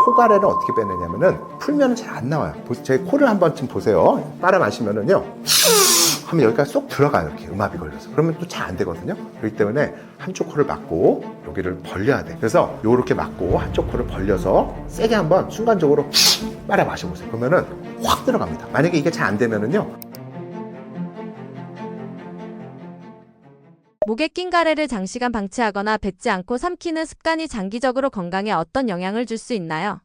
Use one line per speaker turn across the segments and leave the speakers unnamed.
코가래를 어떻게 빼내냐면은 풀면은 잘 안 나와요. 제 코를 한번 좀 보세요. 빨아 마시면은요 하면 여기가 쏙 들어가요. 이렇게 음압이 걸려서. 그러면 또 잘 안 되거든요. 그렇기 때문에 한쪽 코를 막고 여기를 벌려야 돼. 그래서 요렇게 막고 한쪽 코를 벌려서 세게 한번 순간적으로 빨아 마셔보세요. 그러면은 확 들어갑니다. 만약에 이게 잘 안 되면은요,
목에 낀 가래를 장시간 방치하거나 뱉지 않고 삼키는 습관이 장기적으로 건강에 어떤 영향을 줄 수 있나요?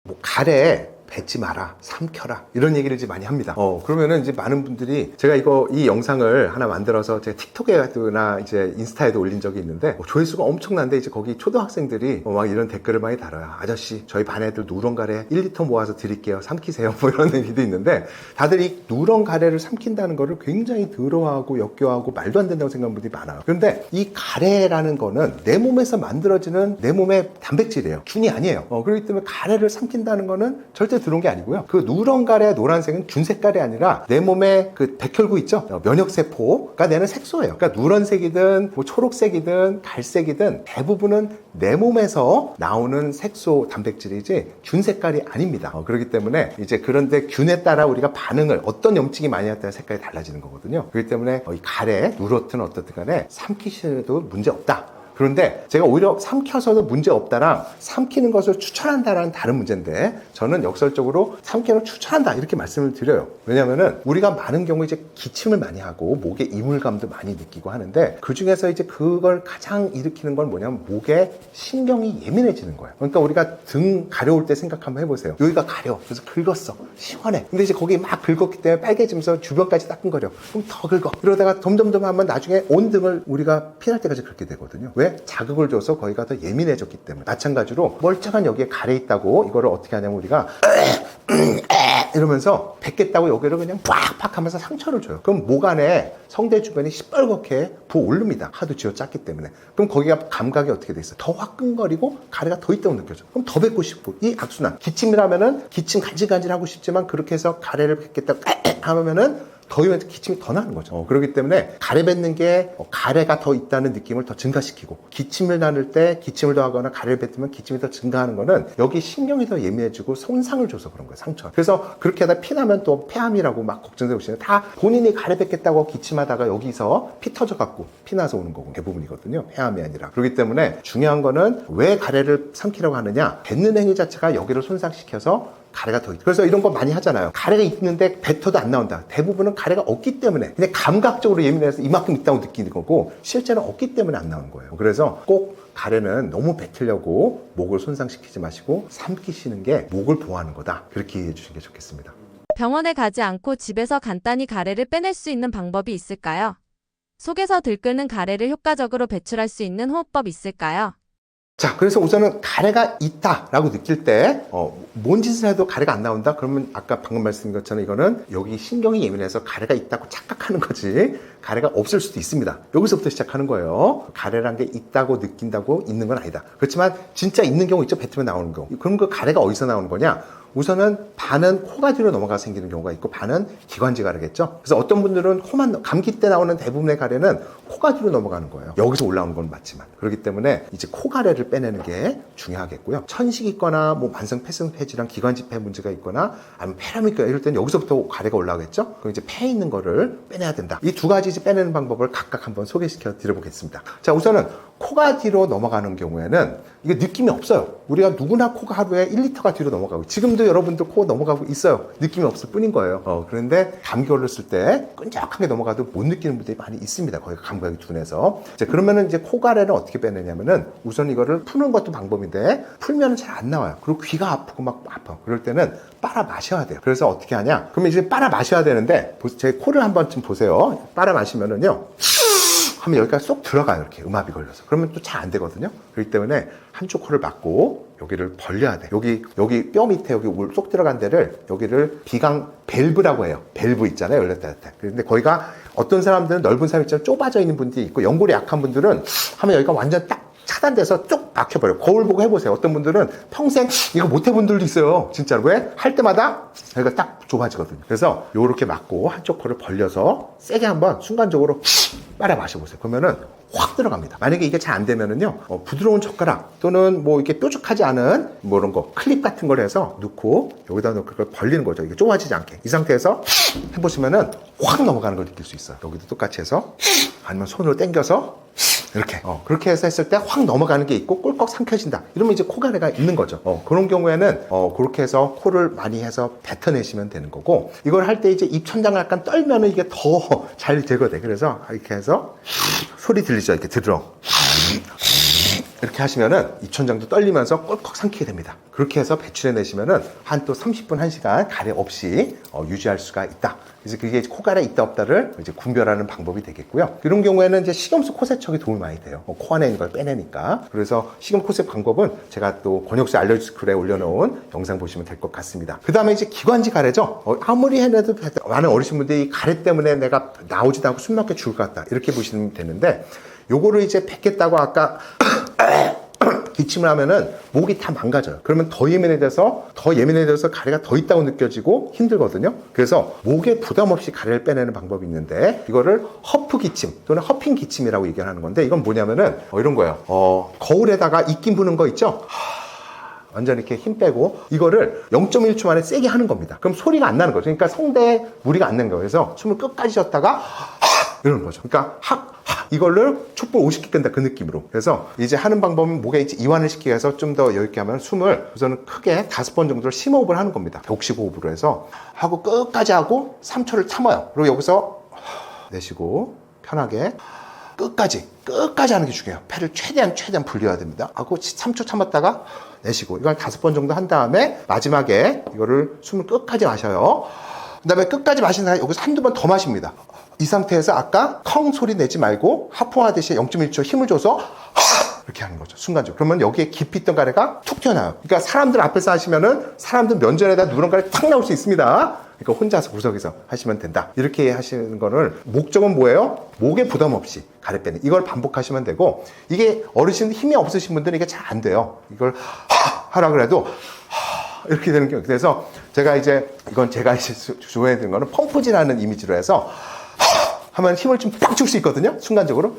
뭐 가래 뱉지 마라, 삼켜라, 이런 얘기를 이제 많이 합니다. 그러면은 이제 많은 분들이, 제가 이 영상을 하나 만들어서 제가 틱톡에나 이제 인스타에도 올린 적이 있는데, 조회수가 엄청난데, 이제 거기 초등학생들이 막 이런 댓글을 많이 달아요. 아저씨, 저희 반 애들 누런 가래 1리터 모아서 드릴게요. 삼키세요. 뭐 이런 얘기도 있는데, 다들 이 누런 가래를 삼킨다는 거를 굉장히 더러워하고 역겨워하고 말도 안 된다고 생각하는 분들이 많아요. 그런데 이 가래라는 거는 내 몸에서 만들어지는 내 몸의 단백질이에요. 균이 아니에요. 그렇기 때문에 가래를 삼킨다는 거는 절대 들어온 게 아니고요. 그 누런 가래, 노란색은 균 색깔이 아니라 내 몸에 그 백혈구 있죠? 면역세포가 내는 색소예요. 그러니까 누런색이든 뭐 초록색이든 갈색이든 대부분은 내 몸에서 나오는 색소 단백질이지 균 색깔이 아닙니다. 그렇기 때문에 이제 그런데 균에 따라 우리가 반응을, 어떤 염증이 많이 났다는 색깔이 달라지는 거거든요. 그렇기 때문에 이 가래, 누렇든 어떻든 간에 삼키셔도 문제 없다. 그런데 제가 오히려 삼켜서도 문제 없다랑 삼키는 것을 추천한다라는 다른 문제인데, 저는 역설적으로 삼키는 걸 추천한다 이렇게 말씀을 드려요. 왜냐면은 우리가 많은 경우 이제 기침을 많이 하고 목에 이물감도 많이 느끼고 하는데, 그 중에서 이제 그걸 가장 일으키는 건 뭐냐면 목에 신경이 예민해지는 거예요. 그러니까 우리가 등 가려울 때 생각 한번 해보세요. 여기가 가려. 그래서 긁었어. 시원해. 근데 이제 거기 막 긁었기 때문에 빨개지면서 주변까지 따끔거려. 그럼 더 긁어. 이러다가 점점점 하면 나중에 온 등을 우리가 피날 때까지 긁게 되거든요. 왜? 자극을 줘서 거기가 더 예민해졌기 때문에. 마찬가지로 멀쩡한 여기에 가래 있다고 이거를 어떻게 하냐면 우리가 이러면서 뱉겠다고 여기를 그냥 팍팍 하면서 상처를 줘요. 그럼 목 안에 성대 주변이 시뻘겋게 부어오릅니다. 하도 쥐어짰기 때문에. 그럼 거기가 감각이 어떻게 돼 있어요? 더 화끈거리고 가래가 더 있다고 느껴져. 그럼 더 뱉고 싶고, 이 악순환. 기침이라면은 기침 간질간질 하고 싶지만 그렇게 해서 가래를 뱉겠다고 하면은 더 기침이 더 나는 거죠. 그렇기 때문에 가래 뱉는 게 가래가 더 있다는 느낌을 더 증가시키고, 기침을 나눌 때 기침을 더 하거나 가래를 뱉으면 기침이 더 증가하는 거는 여기 신경이 더 예민해지고 손상을 줘서 그런 거예요. 상처. 그래서 그렇게 하다 피 나면 또 폐암이라고 막 걱정되고 오시는데, 다 본인이 가래 뱉겠다고 기침하다가 여기서 피 터져갖고 피 나서 오는 거고 대부분이거든요. 폐암이 아니라. 그렇기 때문에 중요한 거는 왜 가래를 삼키려고 하느냐, 뱉는 행위 자체가 여기를 손상시켜서 가래가 더 있다. 그래서 이런 거 많이 하잖아요. 가래가 있는데 뱉어도 안 나온다. 대부분은 가래가 없기 때문에, 그냥 감각적으로 예민해서 이만큼 있다고 느끼는 거고, 실제는 없기 때문에 안 나오는 거예요. 그래서 꼭 가래는 너무 뱉으려고 목을 손상시키지 마시고 삼키시는 게 목을 보호하는 거다. 그렇게 이해해 주시는 게 좋겠습니다.
병원에 가지 않고 집에서 간단히 가래를 빼낼 수 있는 방법이 있을까요? 속에서 들끓는 가래를 효과적으로 배출할 수 있는 호흡법 있을까요?
자, 그래서 우선은 가래가 있다라고 느낄 때, 뭔 짓을 해도 가래가 안 나온다? 그러면 아까 방금 말씀드린 것처럼 이거는 여기 신경이 예민해서 가래가 있다고 착각하는 거지, 가래가 없을 수도 있습니다. 여기서부터 시작하는 거예요. 가래란 게 있다고 느낀다고 있는 건 아니다. 그렇지만 진짜 있는 경우 있죠. 뱉으면 나오는 경우. 그럼 그 가래가 어디서 나오는 거냐? 우선은 반은 코가 뒤로 넘어가 생기는 경우가 있고, 반은 기관지 가래겠죠. 그래서 어떤 분들은 감기 때 나오는 대부분의 가래는 코가 뒤로 넘어가는 거예요. 여기서 올라오는 건 맞지만. 그렇기 때문에 이제 코 가래를 빼내는 게 중요하겠고요. 천식이 있거나 뭐 만성 폐쇄질환, 기관지폐 문제가 있거나 아니면 폐렴이 있거나 이럴 때는 여기서부터 가래가 올라오겠죠. 그럼 이제 폐에 있는 거를 빼내야 된다. 이 두 가지 이제 빼내는 방법을 각각 한번 소개시켜 드려보겠습니다. 자, 우선은 코가 뒤로 넘어가는 경우에는 이게 느낌이 없어요. 우리가 누구나 코가 하루에 1리터가 뒤로 넘어가고, 지금도 여러분들 코 넘어가고 있어요. 느낌이 없을 뿐인 거예요. 그런데 감기 걸렸을 때 끈적하게 넘어가도 못 느끼는 분들이 많이 있습니다. 거기가 감각이 둔해서. 자, 그러면은 이제 코가래는 어떻게 빼내냐면은, 우선 이거를 푸는 것도 방법인데, 풀면은 잘 안 나와요. 그리고 귀가 아프고 막 아파. 그럴 때는 빨아 마셔야 돼요. 그래서 어떻게 하냐? 그러면 이제 빨아 마셔야 되는데, 제 코를 한번 좀 보세요. 빨아 마시면은요, 하면 여기가 쏙 들어가요. 이렇게 음압이 걸려서. 그러면 또 잘 안 되거든요. 그렇기 때문에 한쪽 코를 막고 여기를 벌려야 돼. 여기 뼈 밑에 여기 쏙 들어간 데를, 여기를 비강 밸브라고 해요. 밸브 있잖아요. 열렸다 닫았다. 그런데 거기가 어떤 사람들은 넓은 사람 있잖아요. 좁아져 있는 분들이 있고, 연골이 약한 분들은 하면 여기가 완전 딱 차단돼서 쭉 막혀버려요. 거울 보고 해보세요. 어떤 분들은 평생 이거 못 해본 분들도 있어요. 진짜로. 왜? 할 때마다 여기가 딱 좁아지거든요. 그래서 요렇게 막고 한쪽 코를 벌려서 세게 한번 순간적으로 빨아 마셔보세요. 그러면은 확 들어갑니다. 만약에 이게 잘 안 되면은요, 부드러운 젓가락 또는 뭐 이렇게 뾰족하지 않은 뭐 이런 거 클립 같은 걸 해서 넣고 여기다 넣고 그걸 벌리는 거죠. 이게 좁아지지 않게. 이 상태에서 해보시면은 확 넘어가는 걸 느낄 수 있어요. 여기도 똑같이 해서 아니면 손으로 당겨서 이렇게 그렇게 해서 했을 때 확 넘어가는 게 있고 꿀꺽 삼켜진다. 이러면 이제 코가래가 있는 거죠. 그런 경우에는 그렇게 해서 코를 많이 해서 뱉어내시면 되는 거고, 이걸 할 때 이제 입천장을 약간 떨면은 이게 더 잘 제거돼. 그래서 이렇게 해서 소리 들리죠? 이렇게 들어. 이렇게 하시면은 입천장도 떨리면서 꿀꺽 삼키게 됩니다. 그렇게 해서 배출해내시면은 한 또 30분, 1시간 가래 없이 유지할 수가 있다. 그래서 그게 코가래 있다 없다를 이제 분별하는 방법이 되겠고요. 이런 경우에는 이제 식염수 코세척이 도움이 많이 돼요. 코 안에 있는 걸 빼내니까. 그래서 식염 코세척 방법은 제가 또 권혁수 알러지 글에 올려놓은 영상 보시면 될 것 같습니다. 그 다음에 이제 기관지 가래죠. 아무리 해내도 많은 어르신분들이 가래 때문에 내가 나오지도 않고 숨 막혀 죽을 것 같다. 이렇게 보시면 되는데, 요거를 이제 뱉겠다고 아까 기침을 하면은 목이 다 망가져요. 그러면 더 예민해져서 가래가 더 있다고 느껴지고 힘들거든요. 그래서 목에 부담 없이 가래를 빼내는 방법이 있는데, 이거를 허프 기침 또는 허핑 기침이라고 얘기하는 건데, 이건 뭐냐면은 이런 거예요. 거울에다가 입김 부는 거 있죠? 완전 이렇게 힘 빼고 이거를 0.1초 만에 세게 하는 겁니다. 그럼 소리가 안 나는 거죠. 그러니까 성대에 무리가 안 나는 거예요. 그래서 숨을 끝까지 쉬었다가 이러는 거죠. 그러니까 이걸를 촛불 50개 끈다, 그 느낌으로. 그래서 이제 하는 방법은 목에 이제 이완을 시키기 위해서 좀 더 여유 있게 하면 숨을 우선은 크게 5번 정도를 심호흡을 하는 겁니다. 벽식 호흡으로 해서 하고 끝까지 하고 3초를 참아요. 그리고 여기서 내쉬고 편하게 끝까지 하는 게 중요해요. 폐를 최대한 분리해야 됩니다. 하고 3초 참았다가 내쉬고, 이걸 5번 정도 한 다음에 마지막에 이거를 숨을 끝까지 마셔요. 그 다음에 끝까지 마신 다음에 여기서 한두 번 더 마십니다. 이 상태에서 아까 컹 소리 내지 말고 하품하듯이 0.1초 힘을 줘서 이렇게 하는 거죠. 순간적으로. 그러면 여기에 깊이 있던 가래가 툭 튀어나와요. 그러니까 사람들 앞에서 하시면은 사람들 면전에다 누런 가래 탁 나올 수 있습니다. 그러니까 혼자서 구석에서 하시면 된다. 이렇게 하시는 거를 목적은 뭐예요? 목에 부담 없이 가래 빼는. 이걸 반복하시면 되고, 이게 어르신 힘이 없으신 분들은 이게 잘 안 돼요. 이걸 하라 그래도 이렇게 되는 경우. 그래서 제가 이제 좋아해드리는 거는 펌프질하는 이미지로 해서 하면 힘을 좀 팍 줄 수 있거든요. 순간적으로.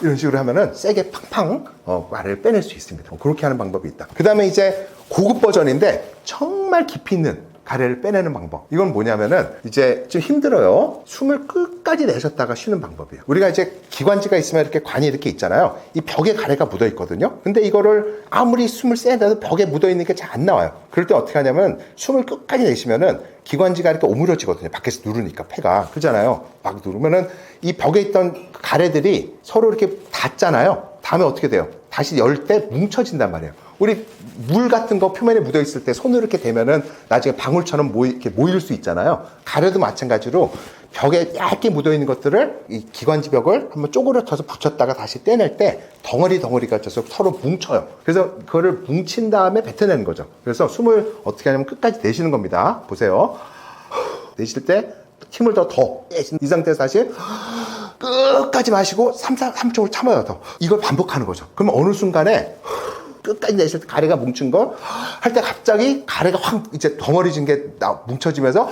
이런 식으로 하면은 세게 팡팡 가래를 빼낼 수 있습니다. 그렇게 하는 방법이 있다. 그 다음에 이제 고급 버전인데 정말 깊이 있는 가래를 빼내는 방법. 이건 뭐냐면은 이제 좀 힘들어요. 숨을 끝까지 내셨다가 쉬는 방법이에요. 우리가 이제 기관지가 있으면 이렇게 관이 이렇게 있잖아요. 이 벽에 가래가 묻어 있거든요. 근데 이거를 아무리 숨을 세내도 벽에 묻어 있는 게 잘 안 나와요. 그럴 때 어떻게 하냐면 숨을 끝까지 내쉬면은 기관지가 이렇게 오므려지거든요. 밖에서 누르니까 폐가. 그러잖아요. 막 누르면은 이 벽에 있던 가래들이 서로 이렇게 닿잖아요. 다음에 어떻게 돼요? 다시 열 때 뭉쳐진단 말이에요. 우리 물 같은 거 표면에 묻어 있을 때 손으로 이렇게 대면은 나중에 방울처럼 이렇게 모일 수 있잖아요. 가래도 마찬가지로 벽에 얇게 묻어 있는 것들을 이 기관지 벽을 한번 쪼그려져서 붙였다가 다시 떼낼 때 덩어리가 져서 서로 뭉쳐요. 그래서 그거를 뭉친 다음에 뱉어내는 거죠. 그래서 숨을 어떻게 하냐면 끝까지 내쉬는 겁니다. 보세요. 내쉴 때 힘을 더 이 상태에서 다시 끝까지 마시고 3초를 참아요. 더. 이걸 반복하는 거죠. 그러면 어느 순간에 끝까지 내실 때 가래가 뭉친 거 할 때 갑자기 가래가 확 이제 덩어리진 게 뭉쳐지면서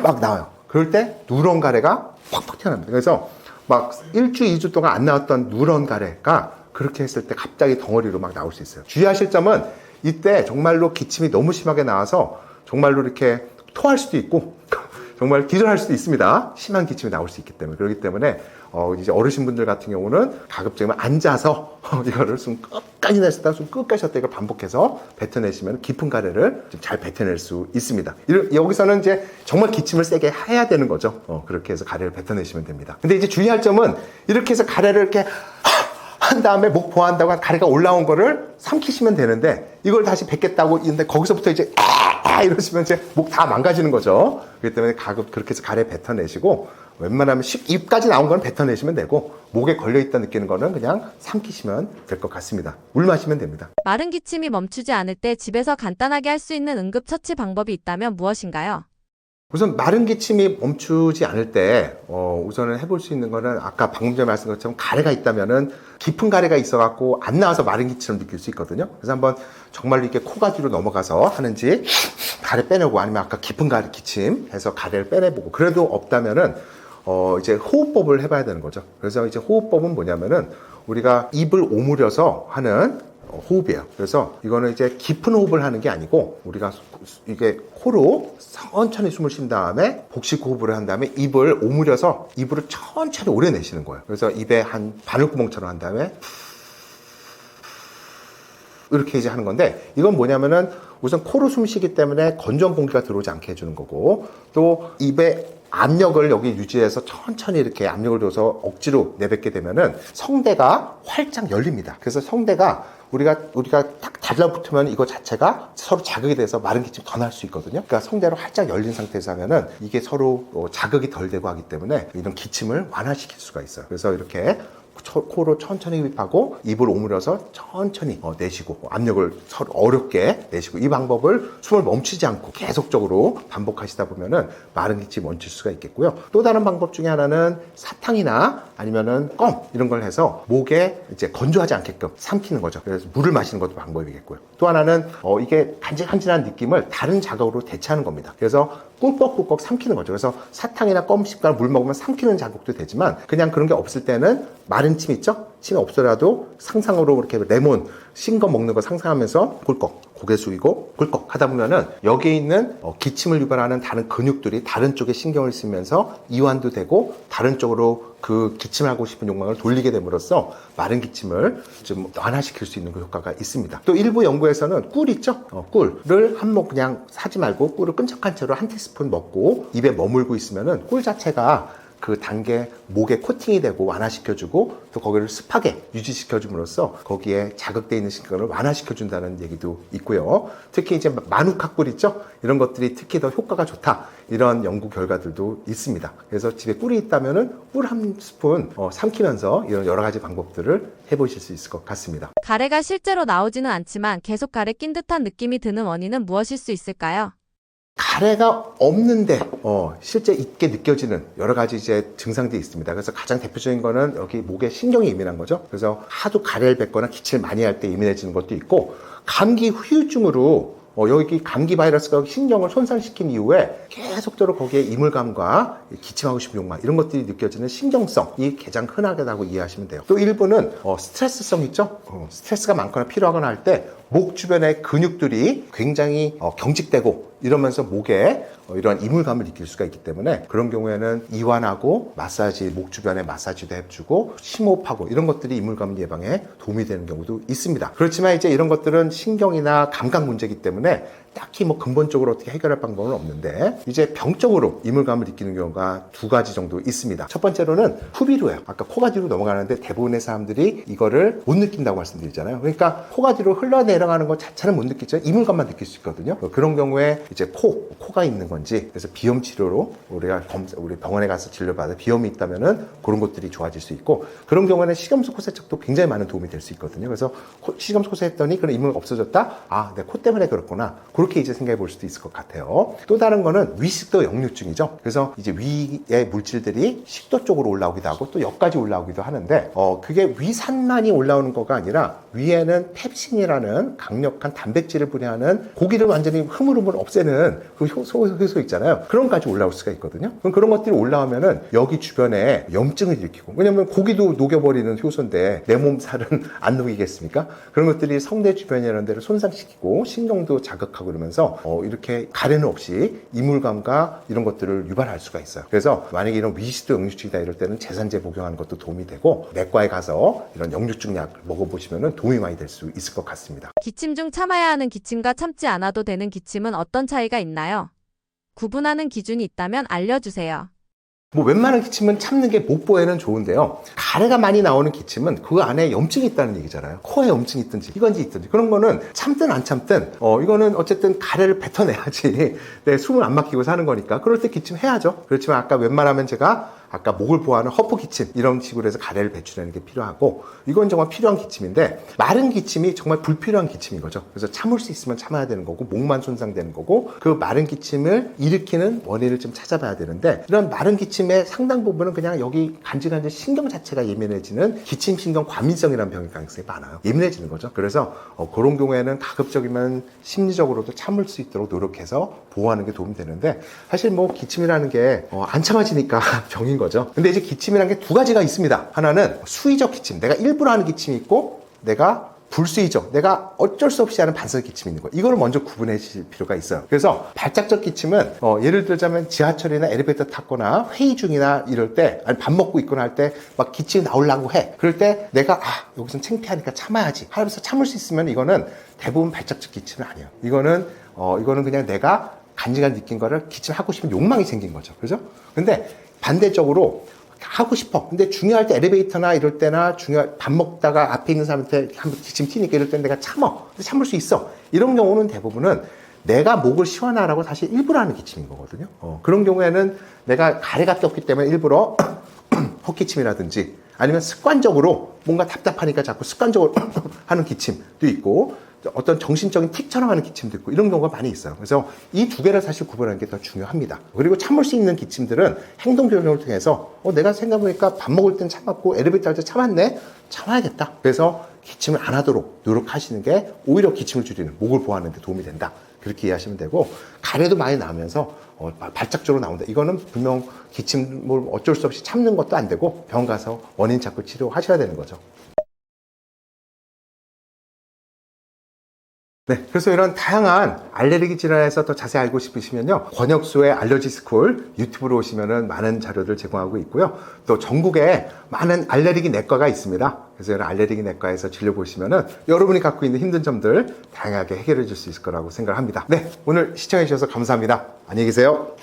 막 나와요. 그럴 때 누런 가래가 팍팍 튀어납니다. 그래서 막 1주, 2주 동안 안 나왔던 누런 가래가 그렇게 했을 때 갑자기 덩어리로 막 나올 수 있어요. 주의하실 점은 이때 정말로 기침이 너무 심하게 나와서 정말로 이렇게 토할 수도 있고 정말 기절할 수도 있습니다. 심한 기침이 나올 수 있기 때문에. 그렇기 때문에 이제 어르신분들 같은 경우는 가급적이면 앉아서 이거를 숨 끝까지 내쉬다가 숨 끝까지 쉬었다 이걸 반복해서 뱉어내시면 깊은 가래를 좀 잘 뱉어낼 수 있습니다. 여기서는 이제 정말 기침을 세게 해야 되는 거죠. 그렇게 해서 가래를 뱉어내시면 됩니다. 근데 이제 주의할 점은 이렇게 해서 가래를 이렇게 한 다음에 목 보호한다고 가래가 올라온 거를 삼키시면 되는데, 이걸 다시 뱉겠다고 있는데 거기서부터 이제 이러시면 이제 목 다 망가지는 거죠. 그렇기 때문에 그렇게 해서 가래 뱉어내시고, 웬만하면 입까지 나온 건 뱉어내시면 되고, 목에 걸려있다 느끼는 거는 그냥 삼키시면 될 것 같습니다. 물 마시면 됩니다.
마른 기침이 멈추지 않을 때 집에서 간단하게 할 수 있는 응급처치 방법이 있다면 무엇인가요?
우선 마른 기침이 멈추지 않을 때 우선은 해볼 수 있는 거는 아까 방금 전에 말씀드린 것처럼 가래가 있다면은 깊은 가래가 있어갖고 안 나와서 마른 기침을 느낄 수 있거든요. 그래서 한번 정말로 이렇게 코가 뒤로 넘어가서 하는지 가래 빼내고, 아니면 아까 깊은 가래 기침 해서 가래를 빼내보고, 그래도 없다면은 이제 호흡법을 해봐야 되는 거죠. 그래서 이제 호흡법은 뭐냐면은 우리가 입을 오므려서 하는 호흡이에요. 그래서 이거는 이제 깊은 호흡을 하는 게 아니고 우리가 이게 코로 천천히 숨을 쉰 다음에 복식 호흡을 한 다음에 입을 오므려서 입으로 천천히 오래 내쉬는 거예요. 그래서 입에 한 바늘구멍처럼 한 다음에 이렇게 이제 하는 건데, 이건 뭐냐면은 우선 코로 숨 쉬기 때문에 건조한 공기가 들어오지 않게 해주는 거고, 또 입에 압력을 여기 유지해서 천천히 이렇게 압력을 줘서 억지로 내뱉게 되면은 성대가 활짝 열립니다. 그래서 성대가 우리가 딱 달라붙으면 이거 자체가 서로 자극이 돼서 마른 기침 더 날 수 있거든요. 그러니까 성대로 활짝 열린 상태에서 하면은 이게 서로 자극이 덜 되고 하기 때문에 이런 기침을 완화시킬 수가 있어요. 그래서 이렇게 코로 천천히 흡입하고 입을 오므려서 천천히 내쉬고 압력을 서로 어렵게 내쉬고, 이 방법을 숨을 멈추지 않고 계속적으로 반복하시다 보면은 마른 기침 멈출 수가 있겠고요. 또 다른 방법 중에 하나는 사탕이나 아니면은 껌 이런 걸 해서 목에 이제 건조하지 않게끔 삼키는 거죠. 그래서 물을 마시는 것도 방법이겠고요. 또 하나는 이게 간질간질한 느낌을 다른 자극으로 대체하는 겁니다. 그래서 꿀꺽꿀꺽 삼키는 거죠. 그래서 사탕이나 껌 씹거나 물 먹으면 삼키는 자극도 되지만, 그냥 그런 게 없을 때는 마른 침 있죠? 침이 없더라도 상상으로 이렇게 레몬 신 거 먹는 거 상상하면서 꿀꺽, 고개 숙이고 꿀꺽 하다 보면은 여기에 있는 기침을 유발하는 다른 근육들이 다른 쪽에 신경을 쓰면서 이완도 되고 다른 쪽으로 그 기침하고 싶은 욕망을 돌리게 됨으로써 마른 기침을 좀 완화시킬 수 있는 그 효과가 있습니다. 또 일부 연구에서는 꿀 있죠? 꿀을 한 몫 그냥 사지 말고 꿀을 끈적한 채로 한 티스푼 먹고 입에 머물고 있으면은 꿀 자체가 그 단계 목에 코팅이 되고 완화시켜주고, 또 거기를 습하게 유지시켜줌으로써 거기에 자극되어 있는 신경을 완화시켜준다는 얘기도 있고요. 특히 이제 마누카꿀 있죠? 이런 것들이 특히 더 효과가 좋다, 이런 연구 결과들도 있습니다. 그래서 집에 꿀이 있다면은 꿀 한 스푼 삼키면서 이런 여러 가지 방법들을 해보실 수 있을 것 같습니다.
가래가 실제로 나오지는 않지만 계속 가래 낀 듯한 느낌이 드는 원인은 무엇일 수 있을까요?
가래가 없는데 실제 있게 느껴지는 여러 가지 이제 증상들이 있습니다. 그래서 가장 대표적인 거는 여기 목에 신경이 예민한 거죠. 그래서 하도 가래를 뱉거나 기침을 많이 할 때 예민해지는 것도 있고, 감기 후유증으로 여기 감기 바이러스가 신경을 손상시킨 이후에 계속적으로 거기에 이물감과 기침하고 싶은 욕망 이런 것들이 느껴지는 신경성이 가장 흔하다고 이해하시면 돼요. 또 일부는 스트레스성 있죠? 스트레스가 많거나 필요하거나 할 때 목 주변의 근육들이 굉장히 경직되고 이러면서 목에 이러한 이물감을 느낄 수가 있기 때문에, 그런 경우에는 이완하고 마사지, 목 주변에 마사지도 해주고 심호흡하고 이런 것들이 이물감 예방에 도움이 되는 경우도 있습니다. 그렇지만 이제 이런 것들은 신경이나 감각 문제이기 때문에 딱히 뭐 근본적으로 어떻게 해결할 방법은 없는데, 이제 병적으로 이물감을 느끼는 경우가 두 가지 정도 있습니다. 첫 번째로는 후비루예요. 아까 코가 뒤로 넘어가는데 대부분의 사람들이 이거를 못 느낀다고 말씀드리잖아요. 그러니까 코가 뒤로 흘러내려가는 것 자체는 못 느끼죠. 이물감만 느낄 수 있거든요. 그런 경우에 이제 코가 있는 건지, 그래서 비염 치료로 우리 병원에 가서 진료받아 비염이 있다면은 그런 것들이 좋아질 수 있고, 그런 경우에는 식염수 코 세척도 굉장히 많은 도움이 될 수 있거든요. 그래서 식염수 코 세했더니 그런 이물 없어졌다. 아, 내 코 때문에 그렇구나. 그렇게 이제 생각해 볼 수도 있을 것 같아요. 또 다른 거는 위식도 역류증이죠. 그래서 이제 위의 물질들이 식도 쪽으로 올라오기도 하고 또 역까지 올라오기도 하는데, 그게 위산만이 올라오는 거가 아니라 위에는 펩신이라는 강력한 단백질을 분해하는, 고기를 완전히 흐물흐물 없애는 그 효소 있잖아요. 그런 것까지 올라올 수가 있거든요. 그럼 그런 것들이 올라오면은 여기 주변에 염증을 일으키고, 왜냐면 고기도 녹여버리는 효소인데 내 몸살은 안 녹이겠습니까? 그런 것들이 성대 주변 이런 데를 손상시키고 신경도 자극하고 그러면서 이렇게 가래는 없이 이물감과 이런 것들을 유발할 수가 있어요. 그래서 만약에 이런 위식도 역류증이다 이럴 때는 제산제 복용하는 것도 도움이 되고, 내과에 가서 이런 역류증 약을 먹어보시면 도움이 많이 될 수 있을 것 같습니다.
기침 중 참아야 하는 기침과 참지 않아도 되는 기침은 어떤 차이가 있나요? 구분하는 기준이 있다면 알려주세요.
뭐 웬만한 기침은 참는 게 목보에는 좋은데요. 가래가 많이 나오는 기침은 그 안에 염증이 있다는 얘기잖아요. 코에 염증이 있든지 이건지 있든지, 그런 거는 참든 안 참든 이거는 어쨌든 가래를 뱉어내야지 내 숨을 안 막히고 사는 거니까 그럴 때 기침해야죠. 그렇지만 아까 웬만하면 제가 아까 목을 보호하는 허프 기침 이런 식으로 해서 가래를 배출하는 게 필요하고, 이건 정말 필요한 기침인데 마른 기침이 정말 불필요한 기침인 거죠. 그래서 참을 수 있으면 참아야 되는 거고 목만 손상되는 거고, 그 마른 기침을 일으키는 원인을 좀 찾아봐야 되는데, 이런 마른 기침의 상당 부분은 그냥 여기 간질간질 신경 자체가 예민해지는 기침신경 과민성이라는 병일 가능성이 많아요. 예민해지는 거죠. 그래서 그런 경우에는 가급적이면 심리적으로도 참을 수 있도록 노력해서 보호하는 게 도움이 되는데, 사실 뭐 기침이라는 게 안 참아지니까 병인 거죠. 근데 이제 기침이라는 게 두 가지가 있습니다. 하나는 수의적 기침, 내가 일부러 하는 기침이 있고, 내가 불수의적, 내가 어쩔 수 없이 하는 반사적 기침이 있는 거예요. 이걸 먼저 구분해 주실 필요가 있어요. 그래서 발작적 기침은 예를 들자면 지하철이나 엘리베이터 탔거나 회의 중이나 이럴 때, 아니 밥 먹고 있거나 할 때 막 기침이 나오려고 해. 그럴 때 내가 여기선 창피하니까 참아야지 하면서 참을 수 있으면 이거는 대부분 발작적 기침은 아니에요. 이거는 그냥 내가 간지가 느낀 거를 기침하고 싶은 욕망이 생긴 거죠. 그죠? 근데 반대적으로 하고 싶어. 근데 중요할 때 엘리베이터나 이럴 때나 밥 먹다가 앞에 있는 사람한테 한번 기침 튀니까 이럴 땐 내가 참어. 근데 참을 수 있어. 이런 경우는 대부분은 내가 목을 시원하라고 사실 일부러 하는 기침인 거거든요. 그런 경우에는 내가 가래가 없기 때문에 일부러 헛기침이라든지 아니면 습관적으로 뭔가 답답하니까 자꾸 습관적으로 하는 기침도 있고 어떤 정신적인 틱처럼 하는 기침도 있고 이런 경우가 많이 있어요. 그래서 이 두 개를 사실 구분하는 게 더 중요합니다. 그리고 참을 수 있는 기침들은 행동 변형을 통해서 내가 생각해보니까 밥 먹을 땐 참았고 엘리베이터 할 때 참았네? 참아야겠다. 그래서 기침을 안 하도록 노력하시는 게 오히려 기침을 줄이는, 목을 보호하는 데 도움이 된다. 그렇게 이해하시면 되고, 가래도 많이 나오면서 발작적으로 나온다. 이거는 분명 기침을 어쩔 수 없이 참는 것도 안 되고 병원 가서 원인 찾고 치료하셔야 되는 거죠. 네, 그래서 이런 다양한 알레르기 질환에서 더 자세히 알고 싶으시면요, 권혁수의 알러지 스쿨 유튜브로 오시면은 많은 자료를 제공하고 있고요. 또 전국에 많은 알레르기 내과가 있습니다. 그래서 이런 알레르기 내과에서 진료 보시면은 여러분이 갖고 있는 힘든 점들 다양하게 해결해 줄 수 있을 거라고 생각합니다. 네, 오늘 시청해 주셔서 감사합니다. 안녕히 계세요.